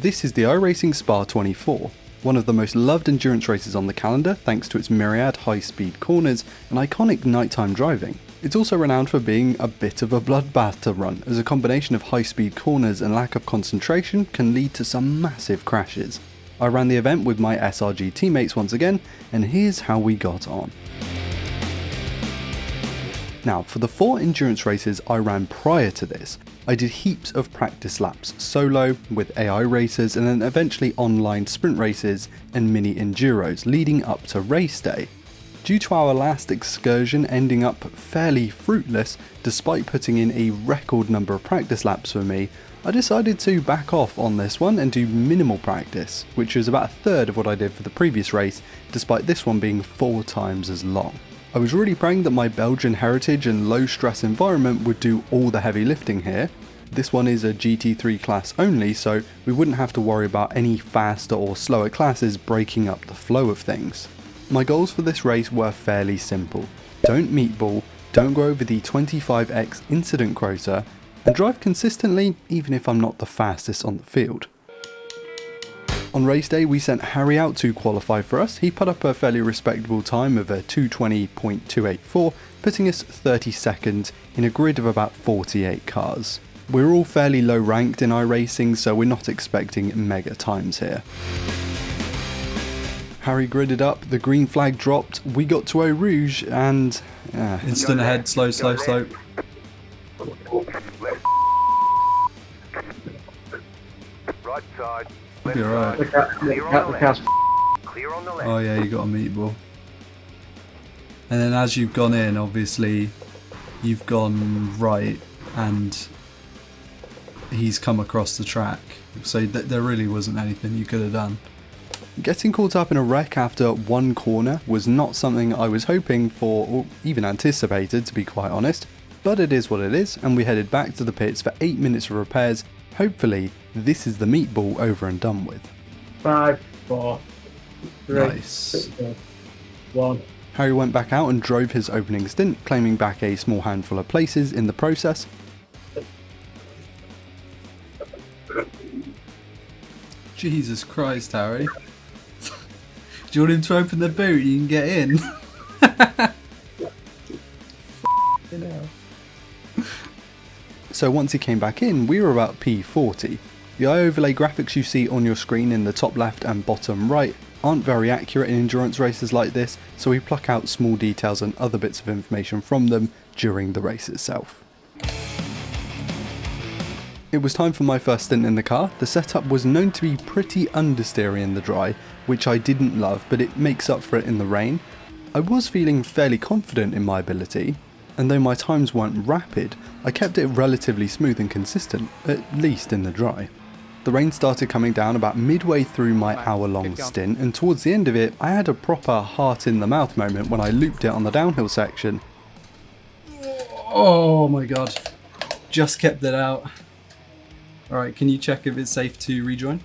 This is the iRacing Spa 24, one of the most loved endurance races on the calendar thanks to its myriad high-speed corners and iconic nighttime driving. It's also renowned for being a bit of a bloodbath to run, as a combination of high-speed corners and lack of concentration can lead to some massive crashes. I ran the event with my SRG teammates once again, and here's how we got on. Now, for the 4 endurance races I ran prior to this, I did heaps of practice laps solo with AI racers and then eventually online sprint races and mini enduros leading up to race day. Due to our last excursion ending up fairly fruitless despite putting in a record number of practice laps for me, I decided to back off on this one and do minimal practice, which is about a third of what I did for the previous race, despite this one being 4 times as long. I was really praying that my Belgian heritage and low stress environment would do all the heavy lifting here. This one is a GT3 class only, so we wouldn't have to worry about any faster or slower classes breaking up the flow of things. My goals for this race were fairly simple. Don't meatball, don't go over the 25x incident quota, and drive consistently even if I'm not the fastest on the field. On race day we sent Harry out to qualify for us. He put up a fairly respectable time of a 2:20.284, putting us 32nd in a grid of about 48 cars. We're all fairly low ranked in iRacing, so we're not expecting mega times here. Harry gridded up, the green flag dropped, we got to Eau Rouge and... Instant ahead, slow. Right side. Be alright. Oh yeah, you got a meatball. And then as you've gone in, obviously, you've gone right and he's come across the track. So there really wasn't anything you could have done. Getting caught up in a wreck after one corner was not something I was hoping for or even anticipated, to be quite honest, but it is what it is, and we headed back to the pits for 8 minutes of repairs. Hopefully this is the meatball over and done with. 5, 4, 3, Nice. 2, 1. Harry went back out and drove his opening stint, claiming back a small handful of places in the process. Jesus Christ, Harry. Do you want him to open the boot? You can get in. So once he came back in, we were about P40. The eye overlay graphics you see on your screen in the top left and bottom right aren't very accurate in endurance races like this, so we pluck out small details and other bits of information from them during the race itself. It was time for my first stint in the car. The setup was known to be pretty understeery in the dry, which I didn't love, but it makes up for it in the rain. I was feeling fairly confident in my ability, and though my times weren't rapid, I kept it relatively smooth and consistent, at least in the dry. The rain started coming down about midway through my hour-long stint, and towards the end of it, I had a proper heart-in-the-mouth moment when I looped it on the downhill section. Oh my god. Just kept it out. Alright, can you check if it's safe to rejoin?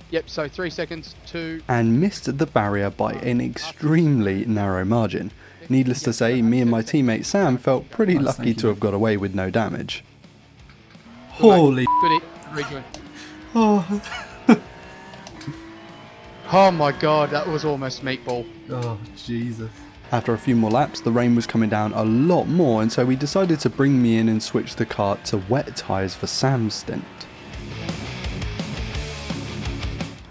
Yep, so 3 seconds, 2... And missed the barrier by an extremely narrow margin. Needless to say, me and my teammate Sam felt pretty lucky to have got away with no damage. Holy... Good hit, rejoin. Oh. Oh my god, that was almost meatball. Oh, Jesus. After a few more laps, the rain was coming down a lot more, and so we decided to bring me in and switch the kart to wet tyres for Sam's stint.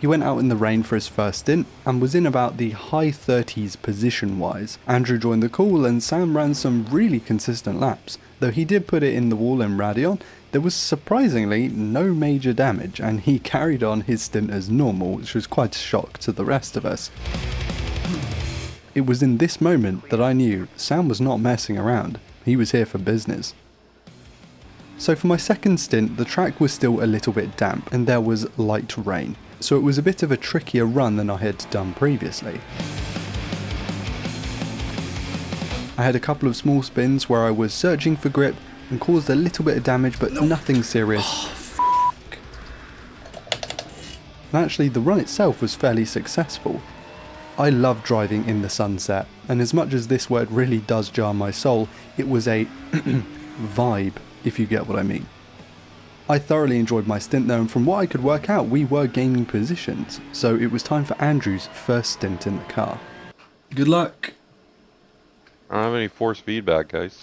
He went out in the rain for his first stint and was in about the high 30s position wise. Andrew joined the call and Sam ran some really consistent laps. Though he did put it in the wall in Radeon, there was surprisingly no major damage and he carried on his stint as normal, which was quite a shock to the rest of us. It was in this moment that I knew Sam was not messing around, he was here for business. So for my second stint, the track was still a little bit damp and there was light rain, so it was a bit of a trickier run than I had done previously. I had a couple of small spins where I was searching for grip and caused a little bit of damage, but nothing serious. And actually the run itself was fairly successful. I love driving in the sunset, and as much as this word really does jar my soul, it was a vibe, if you get what I mean. I thoroughly enjoyed my stint though, and from what I could work out, we were gaining positions, so it was time for Andrew's first stint in the car. Good luck. I don't have any force feedback, guys.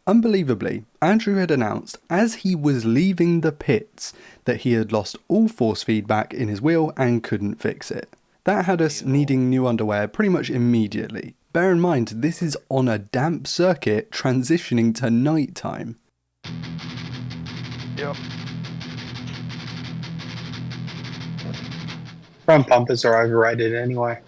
Unbelievably, Andrew had announced as he was leaving the pits that he had lost all force feedback in his wheel and couldn't fix it. That had us needing new underwear pretty much immediately. Bear in mind, this is on a damp circuit transitioning to night time. Yep. Front bumpers are overrated anyway.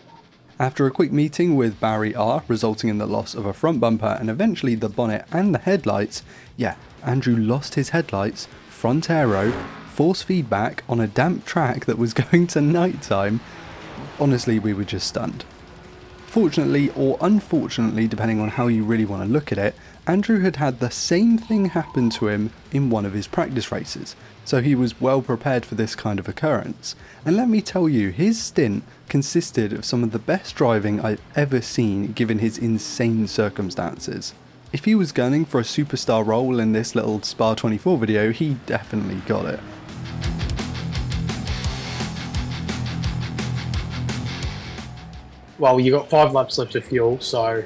After a quick meeting with Barry R, resulting in the loss of a front bumper and eventually the bonnet and the headlights, yeah, Andrew lost his headlights, front aero, force feedback on a damp track that was going to nighttime. Honestly, we were just stunned. Fortunately or unfortunately, depending on how you really want to look at it, Andrew had had the same thing happen to him in one of his practice races, so he was well prepared for this kind of occurrence. And let me tell you, his stint consisted of some of the best driving I've ever seen given his insane circumstances. If he was gunning for a superstar role in this little Spa 24 video, he definitely got it. Well, you got 5 laps left of fuel, so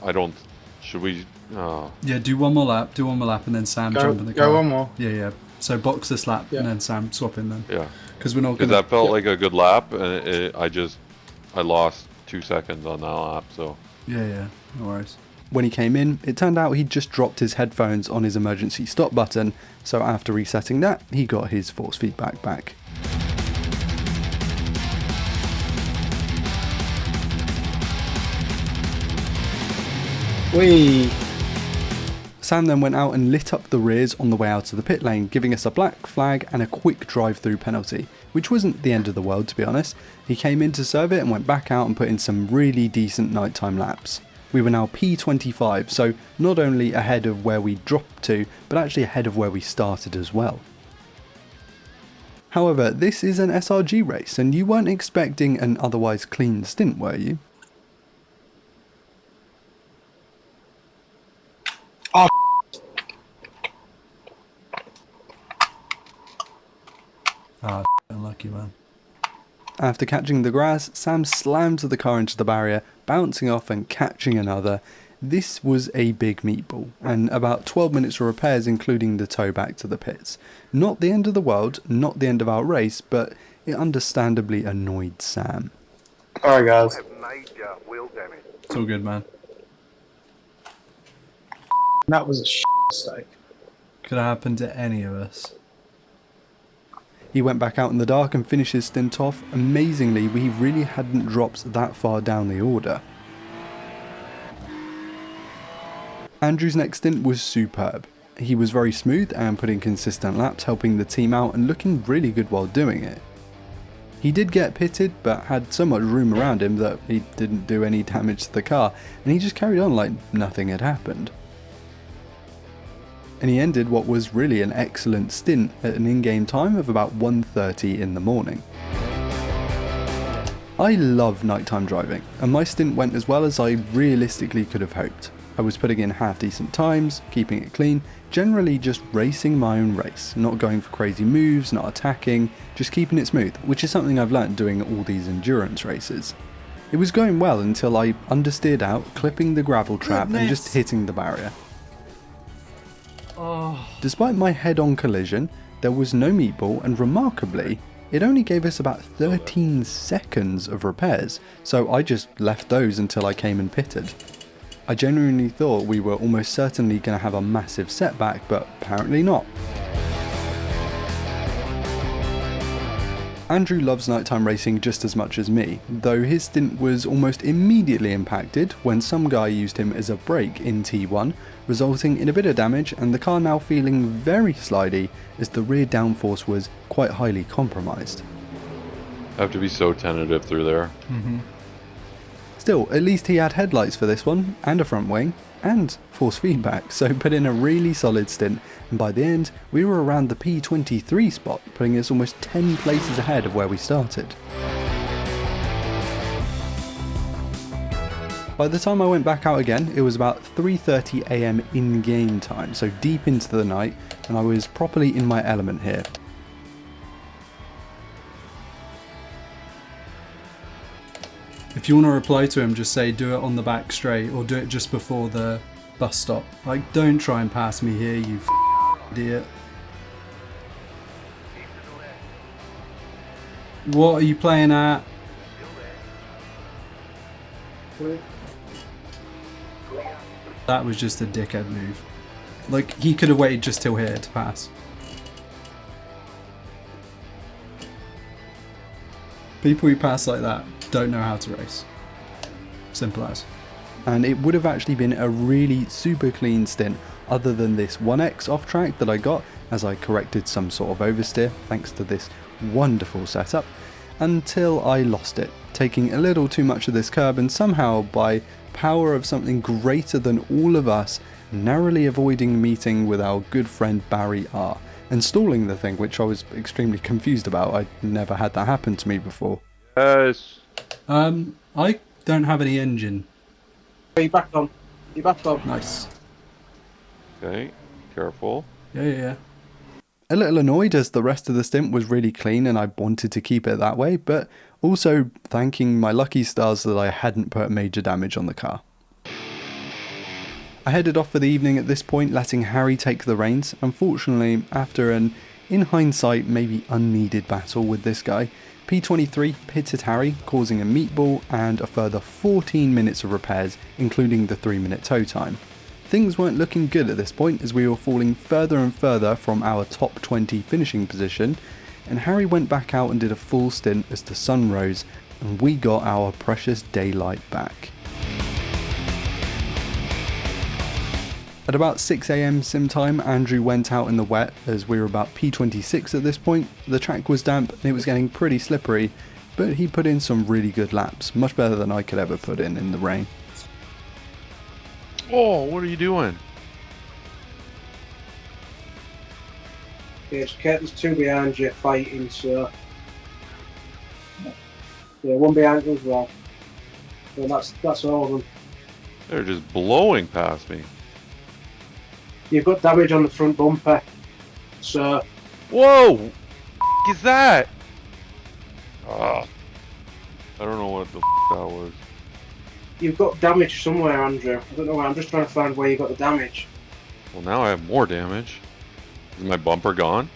I don't. Should we? Oh. Yeah, do one more lap, and then Sam jump in the car. go one more. Yeah. So box this lap, Yeah. and then Sam swap in then. Yeah. Because we're not Because going that felt like a good lap, and I lost 2 seconds on that lap. So. Yeah, no worries. When he came in, it turned out he'd just dropped his headphones on his emergency stop button, so after resetting that, he got his force feedback back. Whee! Sam then went out and lit up the rears on the way out of the pit lane, giving us a black flag and a quick drive-through penalty, which wasn't the end of the world to be honest. He came in to serve it and went back out and put in some really decent nighttime laps. We were now P25, so not only ahead of where we dropped to, but actually ahead of where we started as well. However, this is an SRG race, and you weren't expecting an otherwise clean stint, were you? Oh, Unlucky man. After catching the grass, Sam slammed the car into the barrier, bouncing off and catching another. This was a big meatball, and about 12 minutes of repairs including the tow back to the pits. Not the end of the world, not the end of our race, but it understandably annoyed Sam. sorry guys. It's all good, man. That was a mistake. Could have happened to any of us. He went back out in the dark and finished his stint off. Amazingly, we really hadn't dropped that far down the order. Andrew's next stint was superb. He was very smooth and put in consistent laps, helping the team out and looking really good while doing it. He did get pitted, but had so much room around him that he didn't do any damage to the car, and he just carried on like nothing had happened. And he ended what was really an excellent stint at an in-game time of about 1:30 in the morning. I love nighttime driving, and my stint went as well as I realistically could have hoped. I was putting in half decent times, keeping it clean, generally just racing my own race, not going for crazy moves, not attacking, just keeping it smooth, which is something I've learnt doing all these endurance races. It was going well until I understeered out, clipping the gravel trap and just hitting the barrier. Despite my head-on collision, there was no meatball, and remarkably, it only gave us about 13 seconds of repairs, so I just left those until I came and pitted. I genuinely thought we were almost certainly going to have a massive setback, but apparently not. Andrew loves nighttime racing just as much as me, though his stint was almost immediately impacted when some guy used him as a brake in T1, resulting in a bit of damage and the car now feeling very slidey as the rear downforce was quite highly compromised. I have to be so tentative through there. Still, at least he had headlights for this one, and a front wing, and force feedback, so put in a really solid stint, and by the end, we were around the P23 spot, putting us almost 10 places ahead of where we started. By the time I went back out again, it was about 3:30 AM in-game time, so deep into the night, and I was properly in my element here. If you want to reply to him, just say do it on the back straight or do it just before the bus stop. Like, don't try and pass me here, you idiot. What are you playing at? That was just a dickhead move. Like, he could have waited just till here to pass. People who pass like that don't know how to race. Simple as. And it would have actually been a really super clean stint other than this 1x off track that I got as I corrected some sort of oversteer thanks to this wonderful setup, until I lost it, taking a little too much of this curb and somehow by power of something greater than all of us, narrowly avoiding meeting with our good friend Barry R, and stalling the thing, which I was extremely confused about. I'd never had that happen to me before. Yes. I don't have any engine. You back on. You back on. Nice. Okay. Careful. Yeah. A little annoyed as the rest of the stint was really clean and I wanted to keep it that way, but also thanking my lucky stars that I hadn't put major damage on the car. I headed off for the evening at this point, letting Harry take the reins. Unfortunately, after an, in hindsight, maybe unneeded battle with this guy, P23 pitted Harry, causing a meatball and a further 14 minutes of repairs, including the 3-minute tow time. Things weren't looking good at this point as we were falling further and further from our top 20 finishing position, and Harry went back out and did a full stint as the sun rose and we got our precious daylight back. At about 6 AM sim time, Andrew went out in the wet as we were about P26 at this point. The track was damp and it was getting pretty slippery, but he put in some really good laps, much better than I could ever put in the rain. Oh, what are you doing? Yeah, there's two behind you fighting, so... Yeah, one behind you as well. Yeah, that's all of them. They're just blowing past me. You've got damage on the front bumper, so... Whoa! Is that? I don't know what the that was. You've got damage somewhere, Andrew. I don't know where. I'm just trying to find where you got the damage. Well, now I have more damage. Is my bumper gone?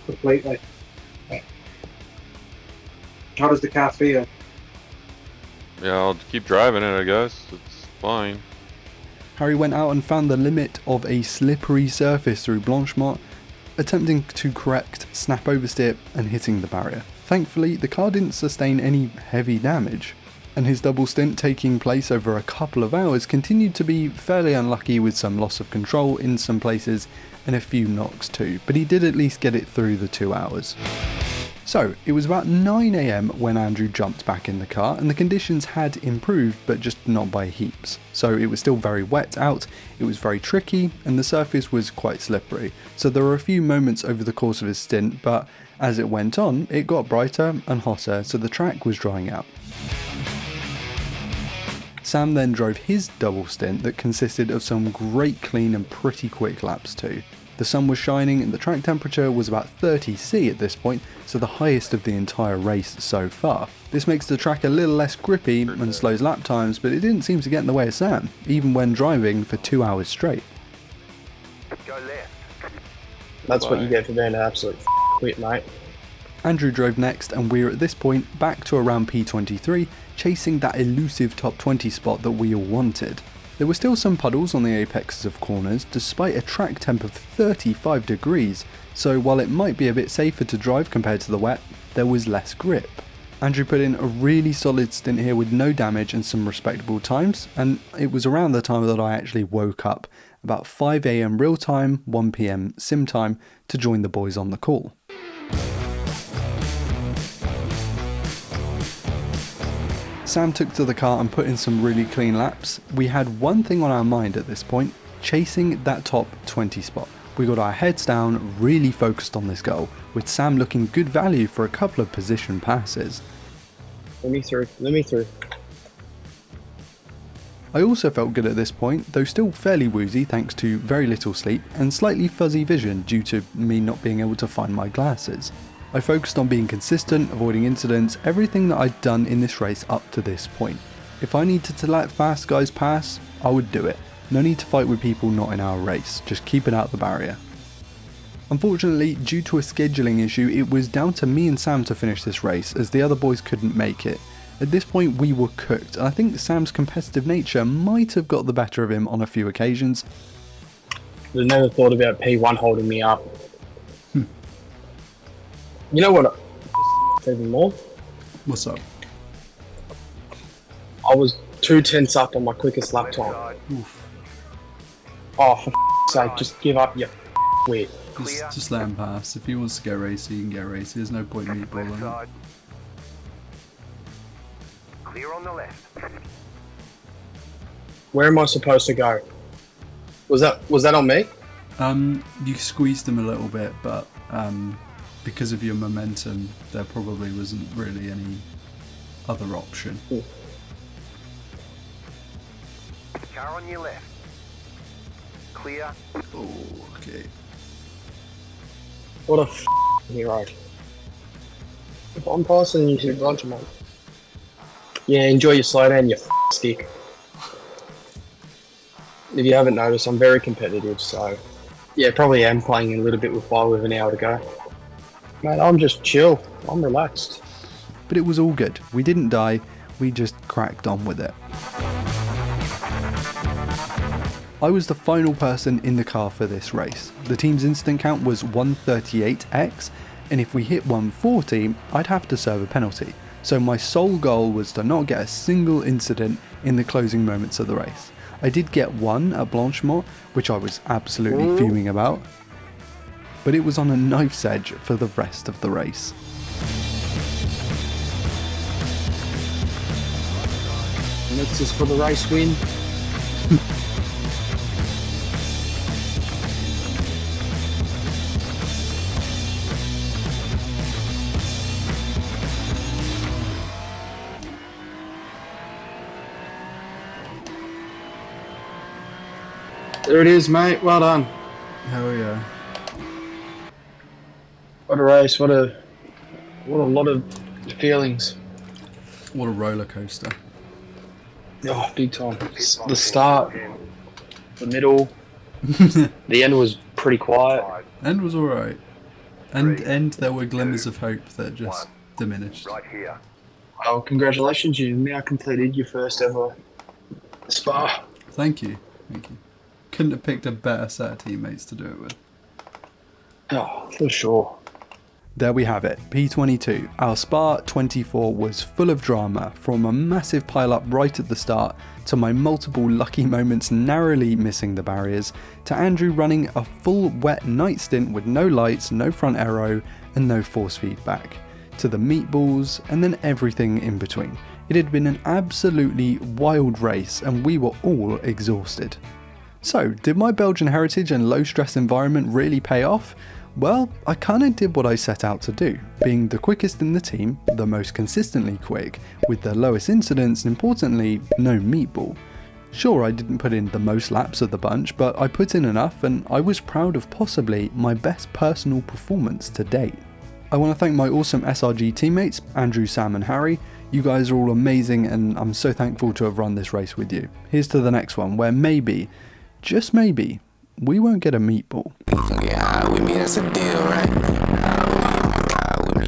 Completely. How does the car feel? Yeah, I'll keep driving it, I guess. It's fine. Harry went out and found the limit of a slippery surface through Blanchemont, attempting to correct snap oversteer and hitting the barrier. Thankfully, the car didn't sustain any heavy damage, and his double stint taking place over a couple of hours continued to be fairly unlucky with some loss of control in some places and a few knocks too, but he did at least get it through the 2 hours. So, it was about 9 AM when Andrew jumped back in the car, and the conditions had improved, but just not by heaps. So it was still very wet out, it was very tricky, and the surface was quite slippery. So there were a few moments over the course of his stint, but as it went on, it got brighter and hotter, so the track was drying out. Sam then drove his double stint that consisted of some great clean and pretty quick laps too. The sun was shining and the track temperature was about 30°C at this point, so the highest of the entire race so far. This makes the track a little less grippy and slows lap times, but it didn't seem to get in the way of Sam, even when driving for 2 hours straight. That's what you get for being an absolute quit, mate. Andrew drove next, and we're at this point back to around P23, chasing that elusive top 20 spot that we all wanted. There were still some puddles on the apexes of corners, despite a track temp of 35 degrees, so while it might be a bit safer to drive compared to the wet, there was less grip. Andrew put in a really solid stint here with no damage and some respectable times, and it was around the time that I actually woke up, about 5 AM real time, 1 PM sim time, to join the boys on the call. Sam took to the car and put in some really clean laps. We had one thing on our mind at this point, chasing that top 20 spot. We got our heads down, really focused on this goal, with Sam looking good value for a couple of position passes. Let me through. I also felt good at this point, though still fairly woozy thanks to very little sleep and slightly fuzzy vision due to me not being able to find my glasses. I focused on being consistent, avoiding incidents, everything that I'd done in this race up to this point. If I needed to let fast guys pass, I would do it. No need to fight with people not in our race, just keep it out the barrier. Unfortunately, due to a scheduling issue, it was down to me and Sam to finish this race as the other boys couldn't make it. At this point we were cooked, and I think Sam's competitive nature might have got the better of him on a few occasions. I never thought about P1 holding me up. You know what? Even more. What's up? I was 2/10 up on my quickest lap time. Oof. Oh, for sake, just give up, you wit. Just let him pass. If he wants to get racy, he can get racy. There's no point meatballing it. Clear on the left. Where am I supposed to go? Was that on me? You squeezed him a little bit, but because of your momentum, there probably wasn't really any other option. Ooh. Car on your left. Clear. Oh, okay. What a hero. If I'm passing you to a bunch of mine. Yeah, enjoy your slowdown, you stick. If you haven't noticed, I'm very competitive, so yeah, probably am playing a little bit with fire with an hour to go. Mate, I'm just chill. I'm relaxed. But it was all good. We didn't die, we just cracked on with it. I was the final person in the car for this race. The team's incident count was 138x, and if we hit 140, I'd have to serve a penalty. So my sole goal was to not get a single incident in the closing moments of the race. I did get one at Blanchemont, which I was absolutely fuming about, but it was on a knife's edge for the rest of the race. And this is for the race win. There it is, mate. Well done. Hell yeah. What a race. What a lot of feelings. What a roller coaster. Oh, big time. The start, the middle, the end was pretty quiet. End was alright. And there were glimmers of hope that just diminished. Right here. Well, congratulations. You now completed your first ever spa. Thank you. Thank you. Couldn't have picked a better set of teammates to do it with. Oh, for sure. There we have it, P22. Our Spa 24 was full of drama, from a massive pile-up right at the start, to my multiple lucky moments narrowly missing the barriers, to Andrew running a full wet night stint with no lights, no front aero, and no force feedback, to the meatballs, and then everything in between. It had been an absolutely wild race, and we were all exhausted. So, did my Belgian heritage and low stress environment really pay off? Well, I kinda did what I set out to do, being the quickest in the team, the most consistently quick, with the lowest incidents and importantly, no meatball. Sure, I didn't put in the most laps of the bunch, but I put in enough and I was proud of possibly my best personal performance to date. I want to thank my awesome SRG teammates, Andrew, Sam and Harry. You guys are all amazing and I'm so thankful to have run this race with you. Here's to the next one where maybe, just maybe, we won't get a meatball. Yeah, with me that's a deal, right?